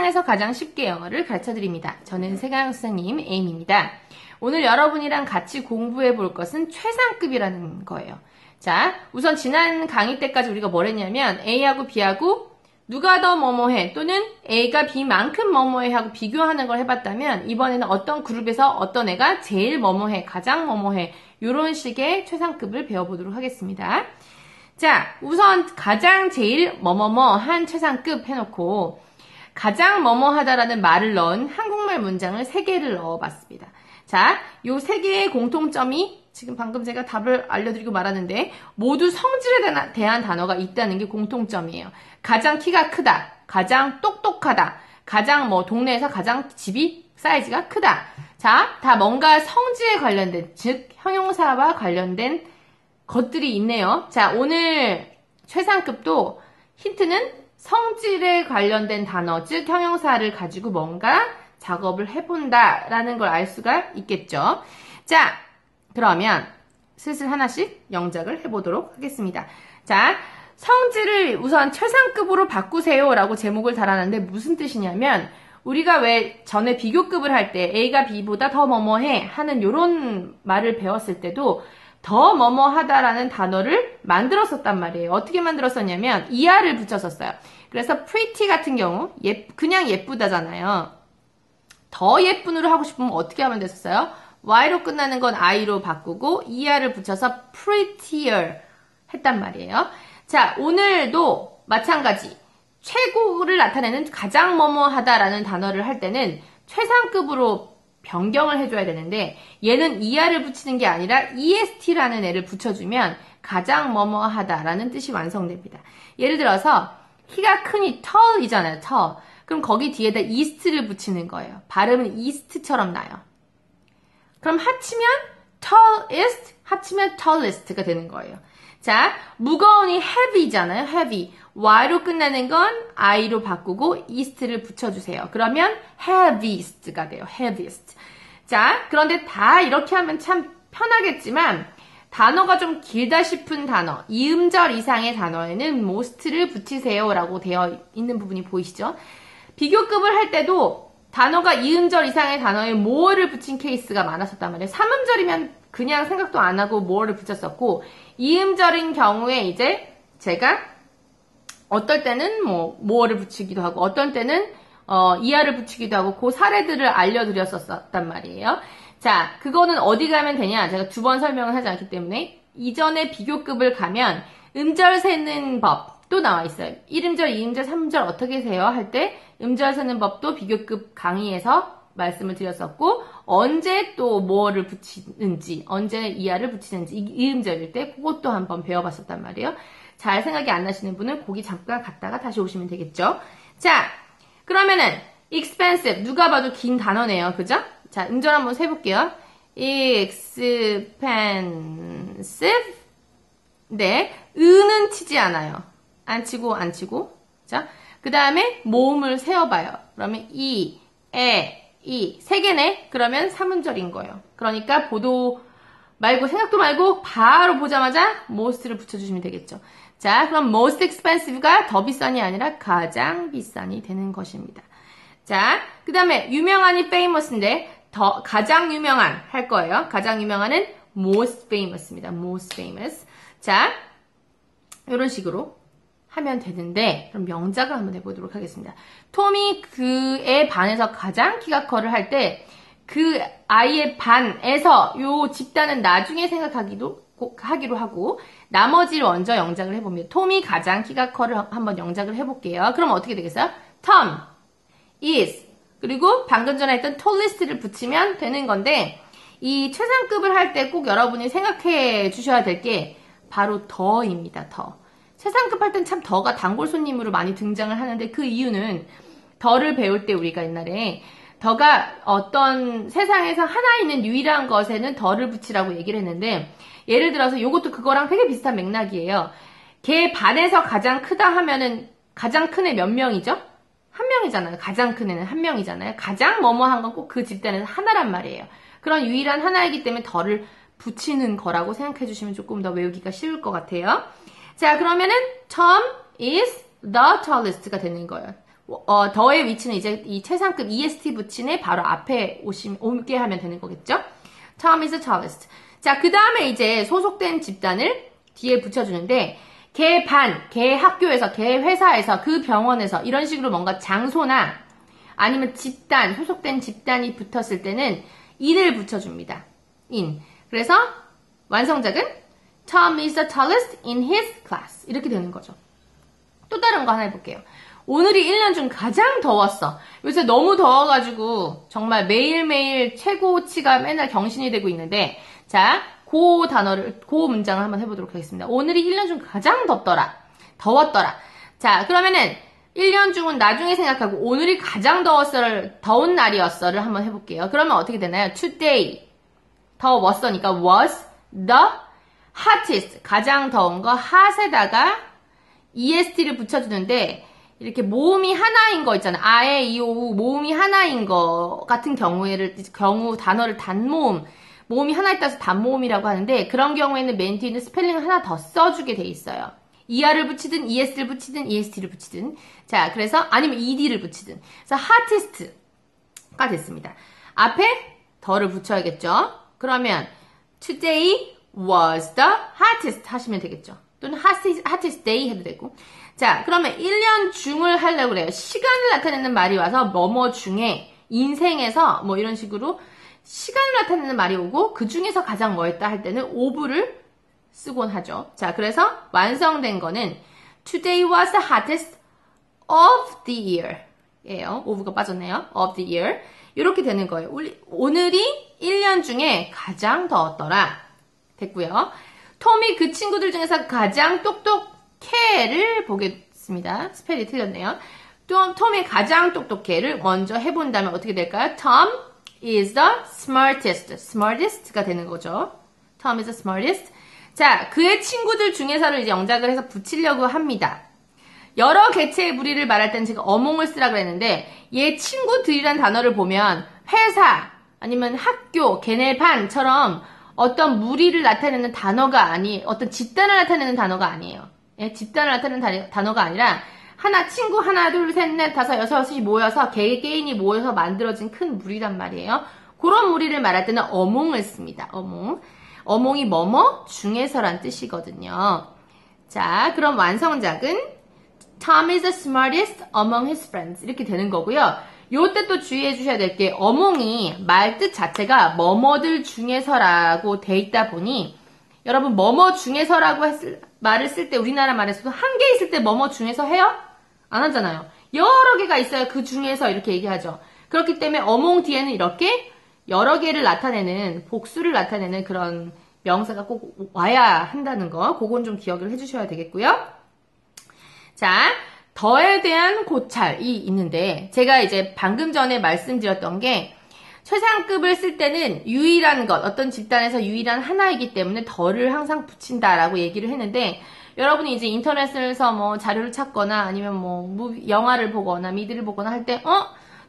세상에서 가장 쉽게 영어를 가르쳐드립니다. 저는 세가영 선생님 에임입니다. 오늘 여러분이랑 같이 공부해 볼 것은 최상급이라는 거예요. 자, 우선 지난 강의 때까지 우리가 뭘 했냐면 A하고 B하고 누가 더 뭐뭐해 또는 A가 B만큼 뭐뭐해 하고 비교하는 걸 해봤다면 이번에는 어떤 그룹에서 어떤 애가 제일 뭐뭐해, 가장 뭐뭐해 이런 식의 최상급을 배워보도록 하겠습니다. 자, 우선 가장 제일 뭐뭐뭐한 최상급 해놓고 가장 뭐뭐하다라는 말을 넣은 한국말 문장을 3개를 넣어봤습니다. 자, 요 3개의 공통점이 지금 방금 제가 답을 알려드리고 말았는데 모두 성질에 대한 단어가 있다는 게 공통점이에요. 가장 키가 크다, 가장 똑똑하다, 가장 동네에서 가장 집이 사이즈가 크다. 자, 다 뭔가 성질에 관련된, 즉 형용사와 관련된 것들이 있네요. 자, 오늘 최상급도 힌트는 성질에 관련된 단어, 즉 형용사를 가지고 뭔가 작업을 해본다라는 걸 알 수가 있겠죠. 자, 그러면 슬슬 하나씩 영작을 해보도록 하겠습니다. 자, 성질을 우선 최상급으로 바꾸세요 라고 제목을 달아놨는데 무슨 뜻이냐면 우리가 왜 전에 비교급을 할 때 A가 B보다 더 뭐뭐해 하는 요런 말을 배웠을 때도 더 뭐뭐하다라는 단어를 만들었었단 말이에요. 어떻게 만들었었냐면 ER을 붙였었어요. 그래서 pretty 같은 경우 그냥 예쁘다잖아요. 더 예쁜으로 하고 싶으면 어떻게 하면 됐었어요? Y로 끝나는 건 I로 바꾸고 ER을 붙여서 prettier 했단 말이에요. 자, 오늘도 마찬가지 최고를 나타내는 가장 뭐뭐하다라는 단어를 할 때는 최상급으로 변경을 해줘야 되는데 얘는 ER을 붙이는 게 아니라 EST라는 애를 붙여주면 가장 뭐뭐하다라는 뜻이 완성됩니다. 예를 들어서 키가 크니 tall이잖아요. tall. 그럼 거기 뒤에다 east를 붙이는 거예요. 발음은 east처럼 나요. 그럼 합치면 tallest, 합치면 tallest가 되는 거예요. 자, 무거우니 heavy잖아요. heavy. Y로 끝나는 건 I로 바꾸고 east를 붙여주세요. 그러면 heaviest가 돼요. heaviest. 자, 그런데 다 이렇게 하면 참 편하겠지만 단어가 좀 길다 싶은 단어, 이음절 이상의 단어에는 most를 붙이세요 라고 되어 있는 부분이 보이시죠? 비교급을 할 때도 단어가 이음절 이상의 단어에 more를 붙인 케이스가 많았었단 말이에요. 3음절이면 그냥 생각도 안 하고 more를 붙였었고 2음절인 경우에 이제 제가 어떨 때는 more를 붙이기도 하고 어떤 때는 ER을 붙이기도 하고 그 사례들을 알려드렸었단 말이에요. 자, 그거는 어디 가면 되냐? 제가 2번 설명을 하지 않기 때문에 이전에 비교급을 가면 음절 세는 법도 나와 있어요. 1음절, 2음절, 3음절 어떻게 세요? 할 때 음절 세는 법도 비교급 강의에서 말씀을 드렸었고 언제 또 more를 붙이는지 언제 ER을 붙이는지 2음절일 때 그것도 한번 배워봤었단 말이에요. 잘 생각이 안 나시는 분은 거기 잠깐 갔다가 다시 오시면 되겠죠. 자, 그러면은 expensive 누가 봐도 긴 단어네요. 그죠? 자, 음절 한번 세볼게요. expensive 네, 은은 치지 않아요. 안 치고 자, 그 다음에 모음을 세어봐요. 그러면 이 3개네? 그러면 3음절인 거예요. 그러니까 보도 말고 생각도 말고 바로 보자마자 most를 붙여주시면 되겠죠. 자, 그럼 most expensive가 더 비싼이 아니라 가장 비싼이 되는 것입니다. 자, 그 다음에 유명한이 famous인데 가장 유명한 할 거예요. 가장 유명한은 most famous입니다. most famous. 자, 이런 식으로 하면 되는데 그럼 명작을 한번 해보도록 하겠습니다. 톰이 그의 반에서 가장 키가 커를 할 때 그 아이의 반에서 요 집단은 나중에 생각하기로 하고 나머지를 먼저 영작을 해봅니다. 톰이 가장 키가 커를 한번 영작을 해볼게요. 그럼 어떻게 되겠어요? Tom is 그리고 방금 전에 했던 tallest를 붙이면 되는 건데 이 최상급을 할 때 꼭 여러분이 생각해 주셔야 될 게 바로 더입니다. 더. 최상급 할 땐 참 더가 단골 손님으로 많이 등장을 하는데 그 이유는 더를 배울 때 우리가 옛날에 더가 어떤 세상에서 하나 있는 유일한 것에는 더를 붙이라고 얘기를 했는데 예를 들어서 이것도 그거랑 되게 비슷한 맥락이에요. 걔 반에서 가장 크다 하면은 가장 큰 애 몇 명이죠? 한 명이잖아요. 가장 큰 애는 한 명이잖아요. 가장 뭐뭐한 건 꼭 그 집단에서 하나란 말이에요. 그런 유일한 하나이기 때문에 더를 붙이는 거라고 생각해 주시면 조금 더 외우기가 쉬울 것 같아요. 자, 그러면은 Tom is the tallest가 되는 거예요. 더의 위치는 이제 이 최상급 EST 붙인에 바로 앞에 오게 하면 되는 거겠죠? Tom is the tallest. 자, 그 다음에 이제 소속된 집단을 뒤에 붙여주는데, 걔 반, 걔 학교에서, 걔 회사에서, 그 병원에서 이런 식으로 뭔가 장소나 아니면 집단, 소속된 집단이 붙었을 때는 in을 붙여줍니다. in. 그래서 완성작은 Tom is the tallest in his class. 이렇게 되는 거죠. 또 다른 거 하나 해볼게요. 오늘이 1년 중 가장 더웠어. 요새 너무 더워가지고 정말 매일매일 최고치가 맨날 경신이 되고 있는데, 자, 그 문장을 한번 해보도록 하겠습니다. 오늘이 1년 중 가장 더웠더라. 자, 그러면은 1년 중은 나중에 생각하고 오늘이 가장 더운 날이었어를 한번 해볼게요. 그러면 어떻게 되나요? Today 더웠어니까 was the hottest. 가장 더운 거 hot에다가 est를 붙여주는데, 이렇게 모음이 하나인 거 있잖아요. 아에, 이, 오, 모음이 하나인 거 같은 단어를 단모음, 모음이 하나 있다서 단모음이라고 하는데, 그런 경우에는 맨 뒤에는 스펠링을 하나 더 써주게 돼 있어요. er를 붙이든, es를 붙이든, est를 붙이든. 자, 그래서, 아니면 ed를 붙이든. 그래서 hottest가 됐습니다. 앞에 더를 붙여야겠죠? 그러면, today was the hottest 하시면 되겠죠? 또는 hottest day 해도 되고. 자, 그러면 1년 중을 하려고 그래요. 시간을 나타내는 말이 와서 뭐뭐 중에, 인생에서 뭐 이런 식으로 시간을 나타내는 말이 오고 그 중에서 가장 뭐였다 할 때는 of를 쓰곤 하죠. 자, 그래서 완성된 거는 Today was the hottest of the year 예요. of가 빠졌네요. of the year. 이렇게 되는 거예요. 오늘이 1년 중에 가장 더웠더라. 됐고요. 톰이 그 친구들 중에서 가장 똑똑해를 보겠습니다. 스펠이 틀렸네요. 톰이 가장 똑똑해를 먼저 해본다면 어떻게 될까요? Tom is the smartest. smartest가 되는 거죠. Tom is the smartest. 자, 그의 친구들 중에서를 이제 영작을 해서 붙이려고 합니다. 여러 개체의 무리를 말할 때는 제가 among을 쓰라고 했는데, 얘 친구들이란 단어를 보면 회사, 아니면 학교, 걔네 반처럼 어떤 무리를 나타내는 단어가 어떤 집단을 나타내는 단어가 아니에요. 예, 집단을 나타내는 단어가 아니라 친구 하나, 둘, 셋, 넷, 다섯, 여섯이 모여서 개개인이 모여서 만들어진 큰 무리란 말이에요. 그런 무리를 말할 때는 among을 씁니다. among이 뭐뭐 중에서란 뜻이거든요. 자, 그럼 완성작은 Tom is the smartest among his friends 이렇게 되는 거고요. 요때 또 주의해 주셔야 될 게 among이 말 뜻 자체가 뭐뭐들 중에서라고 돼 있다 보니 여러분 뭐뭐 중에서라고 말을 쓸 때 우리나라 말에서도 한 개 있을 때 뭐뭐 중에서 해요? 안 하잖아요. 여러 개가 있어야 그 중에서 이렇게 얘기하죠. 그렇기 때문에 among 뒤에는 이렇게 여러 개를 나타내는 복수를 나타내는 그런 명사가 꼭 와야 한다는 거 그건 좀 기억을 해주셔야 되겠고요. 자, 더에 대한 고찰이 있는데 제가 이제 방금 전에 말씀드렸던 게 최상급을 쓸 때는 유일한 것, 어떤 집단에서 유일한 하나이기 때문에 더를 항상 붙인다라고 얘기를 했는데 여러분이 이제 인터넷에서 뭐 자료를 찾거나 아니면 뭐 영화를 보거나 미드를 보거나 할 때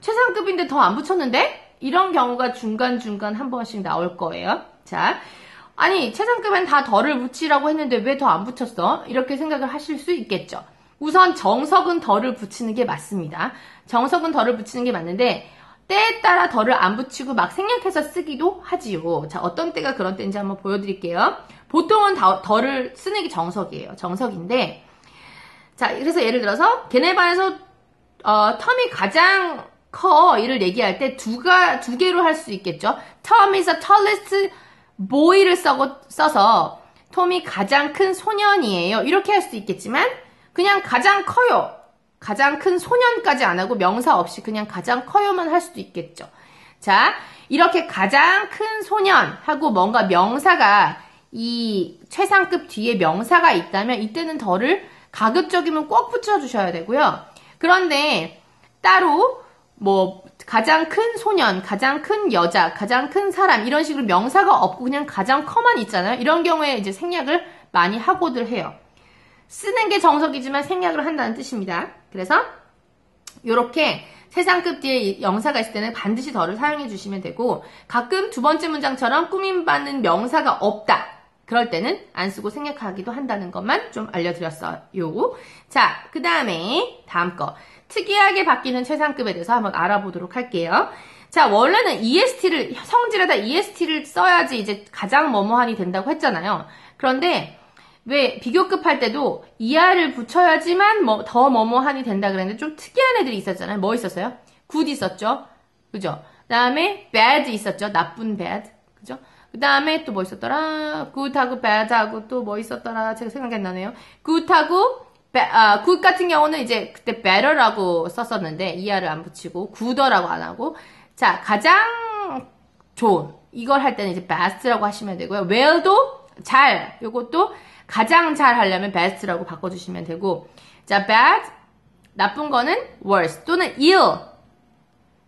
최상급인데 더 안 붙였는데? 이런 경우가 중간중간 한 번씩 나올 거예요. 자, 아니 최상급엔 다 더를 붙이라고 했는데 왜 더 안 붙였어? 이렇게 생각을 하실 수 있겠죠. 우선 정석은 더를 붙이는 게 맞습니다. 정석은 더를 붙이는 게 맞는데 때에 따라 더를 안 붙이고 막 생략해서 쓰기도 하지요. 자, 어떤 때가 그런 때인지 한번 보여드릴게요. 보통은 더를 쓰는 게 정석이에요. 정석인데 자, 그래서 예를 들어서 걔네 반에서 텀이 가장 커 이를 얘기할 때 두 개로 할 수 있겠죠. Tom is the tallest boy를 써서 톰이 가장 큰 소년이에요. 이렇게 할 수도 있겠지만 그냥 가장 커요. 가장 큰 소년까지 안 하고 명사 없이 그냥 가장 커요만 할 수도 있겠죠. 자, 이렇게 가장 큰 소년 하고 뭔가 명사가 이 최상급 뒤에 명사가 있다면 이때는 더를 가급적이면 꼭 붙여주셔야 되고요. 그런데 따로 뭐 가장 큰 소년, 가장 큰 여자, 가장 큰 사람 이런 식으로 명사가 없고 그냥 가장 커만 있잖아요. 이런 경우에 이제 생략을 많이 하고들 해요. 쓰는 게 정석이지만 생략을 한다는 뜻입니다. 그래서 이렇게 최상급 뒤에 영사가 있을 때는 반드시 더를 사용해 주시면 되고 가끔 두 번째 문장처럼 꾸밈받는 명사가 없다. 그럴 때는 안 쓰고 생략하기도 한다는 것만 좀 알려드렸어요. 자, 그 다음에 다음 거. 특이하게 바뀌는 최상급에 대해서 한번 알아보도록 할게요. 자, 원래는 EST를, 성질에다 EST를 써야지 이제 가장 뭐뭐하니 된다고 했잖아요. 그런데 왜 비교급 할 때도 ER을 붙여야지만 더 뭐뭐하니 된다 그랬는데 좀 특이한 애들이 있었잖아요. 뭐 있었어요? good 있었죠? 그죠? 그 다음에 bad 있었죠? 나쁜 bad. 그죠? 그 다음에 또 뭐 있었더라? good하고 bad하고 또 뭐 있었더라? 제가 생각이 안 나네요. good하고 good 같은 경우는 이제 그때 better라고 썼었는데 ER을 안 붙이고 good라고 안 하고 자, 가장 좋은 이걸 할 때는 이제 best라고 하시면 되고요. well도 잘 요것도 가장 잘 하려면 best라고 바꿔주시면 되고 자, bad 나쁜 거는 worst 또는 ill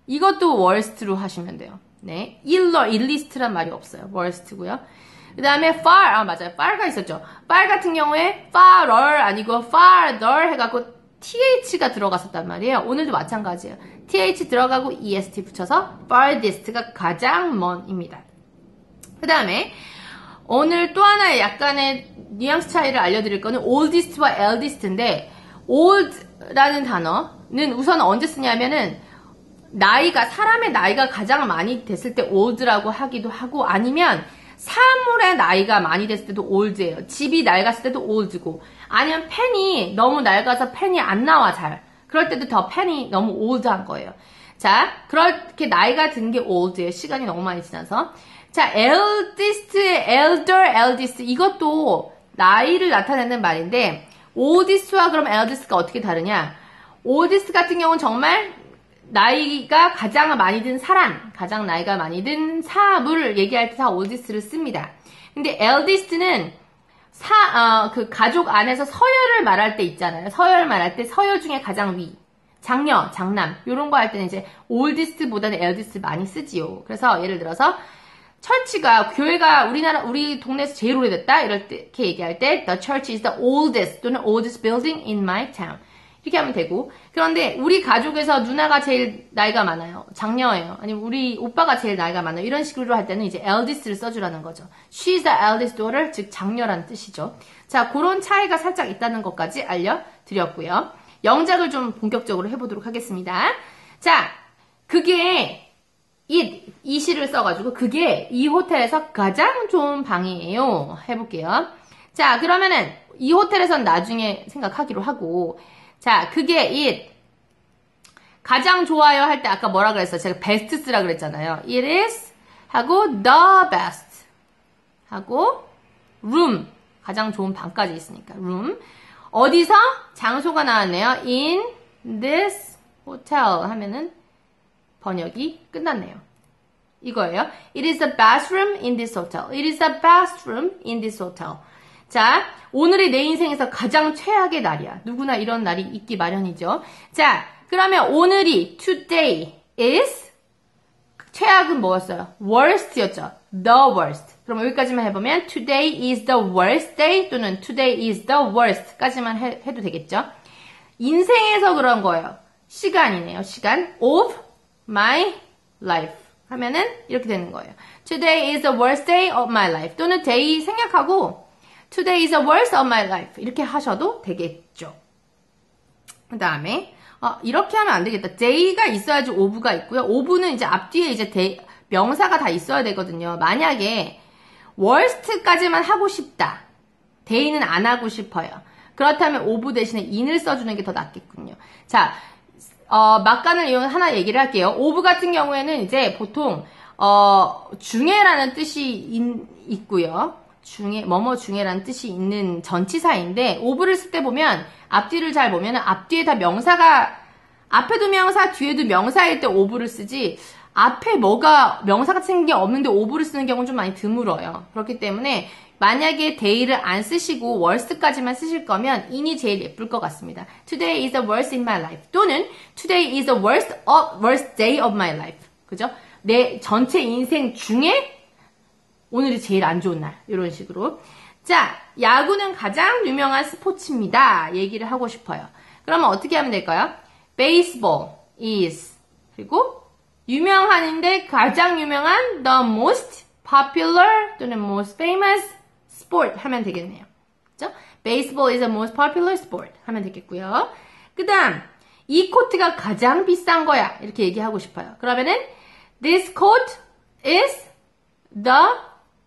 이것도 worst로 하시면 돼요. 네, illist란 말이 없어요. worst고요. 그 다음에 far 맞아요. far가 있었죠. far 같은 경우에 farer 아니고 farther 해갖고 th가 들어갔었단 말이에요. 오늘도 마찬가지예요. th 들어가고 est 붙여서 farthest가 가장 먼입니다. 그 다음에 오늘 또 하나의 약간의 뉘앙스 차이를 알려드릴 거는 oldest와 eldest인데 old라는 단어는 우선 언제 쓰냐면은 사람의 나이가 가장 많이 됐을 때 old라고 하기도 하고 아니면 사물의 나이가 많이 됐을 때도 old예요. 집이 낡았을 때도 old고 아니면 펜이 너무 낡아서 펜이 안 나와 잘. 그럴 때도 더 펜이 너무 old한 거예요. 자, 그렇게 나이가 든 게 old예요. 시간이 너무 많이 지나서. 자, eldest 이것도 나이를 나타내는 말인데 oldest와 그럼 eldest가 어떻게 다르냐? oldest 같은 경우는 정말 나이가 가장 많이 든 사람, 가장 나이가 많이 든 사물을 얘기할 때 다 oldest를 씁니다. 근데 eldest는 그 가족 안에서 서열을 말할 때 있잖아요. 서열 말할 때 서열 중에 가장 위. 장녀, 장남, 요런 거 할 때는 이제 oldest보다는 eldest 많이 쓰지요. 그래서 예를 들어서 교회가 우리 동네에서 제일 오래됐다? 이렇게 얘기할 때 the church is the oldest 또는 oldest building in my town. 이렇게 하면 되고 그런데 우리 가족에서 누나가 제일 나이가 많아요. 장녀예요. 아니면 우리 오빠가 제일 나이가 많아요. 이런 식으로 할 때는 이제 eldest를 써주라는 거죠. She's the eldest daughter, 즉 장녀라는 뜻이죠. 자, 그런 차이가 살짝 있다는 것까지 알려드렸고요. 영작을 좀 본격적으로 해보도록 하겠습니다. 자, 그게 이 시를 써가지고 그게 이 호텔에서 가장 좋은 방이에요. 해볼게요. 자, 그러면은 이 호텔에선 나중에 생각하기로 하고 자, 그게 가장 좋아요 할 때 아까 뭐라 그랬어요? 제가 best 쓰라 그랬잖아요. It is 하고 the best 하고 room 가장 좋은 방까지 있으니까 room 어디서? 장소가 나왔네요. In this hotel 하면은 번역이 끝났네요. 이거예요. It is the bathroom in this hotel. It is the bathroom in this hotel. 자, 오늘이 내 인생에서 가장 최악의 날이야. 누구나 이런 날이 있기 마련이죠. 자, 그러면 오늘이 today is 최악은 뭐였어요? worst였죠. the worst. 그럼 여기까지만 해보면 today is the worst day 또는 today is the worst까지만 해도 되겠죠. 인생에서 그런 거예요. 시간이네요. 시간 of my life 하면은 이렇게 되는 거예요. Today is the worst day of my life 또는 day 생략하고 Today is the worst of my life 이렇게 하셔도 되겠죠. 그 다음에 이렇게 하면 안 되겠다. day가 있어야지 of가 있고요. of는 이제 앞뒤에 이제 명사가 다 있어야 되거든요. 만약에 worst까지만 하고 싶다. day는 안 하고 싶어요. 그렇다면 of 대신에 in을 써주는 게 더 낫겠군요. 자, 막간을 이용 하나 얘기를 할게요. of 같은 경우에는 이제 보통 중에라는 뜻이 있고요. 뭐뭐 중에라는 뜻이 있는 전치사인데 of를 쓸 때 보면 앞뒤를 잘 보면 앞뒤에 다 명사가 앞에도 명사 뒤에도 명사일 때 of를 쓰지 앞에 명사가 생긴 게 없는데 of를 쓰는 경우는 좀 많이 드물어요. 그렇기 때문에 만약에 day를 안 쓰시고 worst까지만 쓰실 거면 in이 제일 예쁠 것 같습니다. Today is the worst in my life 또는 Today is the worst day of my life. 그죠? 내 전체 인생 중에 오늘이 제일 안 좋은 날. 이런 식으로. 자, 야구는 가장 유명한 스포츠입니다. 얘기를 하고 싶어요. 그러면 어떻게 하면 될까요? Baseball is 그리고 유명한인데 가장 유명한 the most popular 또는 most famous sport 하면 되겠네요. 그죠? Baseball is the most popular sport 하면 되겠고요. 그 다음 이 코트가 가장 비싼 거야. 이렇게 얘기하고 싶어요. 그러면은 this coat is the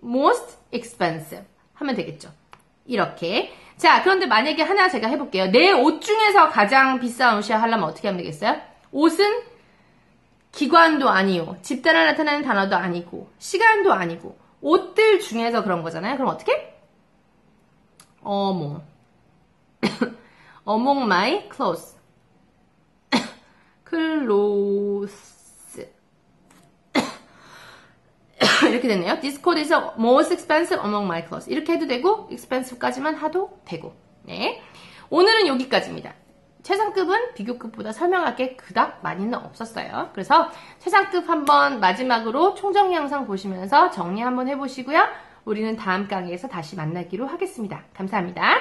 most expensive 하면 되겠죠. 이렇게. 자, 그런데 만약에 하나 제가 해볼게요. 내 옷 중에서 가장 비싼 옷이야 하려면 어떻게 하면 되겠어요? 옷은 기관도 아니요. 집단을 나타내는 단어도 아니고 시간도 아니고 옷들 중에서 그런 거잖아요. 그럼 어떻게? among my clothes. clothes. 이렇게 됐네요. This coat is the most expensive among my clothes. 이렇게 해도 되고 expensive까지만 해도 되고. 네. 오늘은 여기까지입니다. 최상급은 비교급보다 설명할 게 그닥 많이는 없었어요. 그래서 최상급 한번 마지막으로 총정 영상 보시면서 정리 한번 해보시고요. 우리는 다음 강의에서 다시 만나기로 하겠습니다. 감사합니다.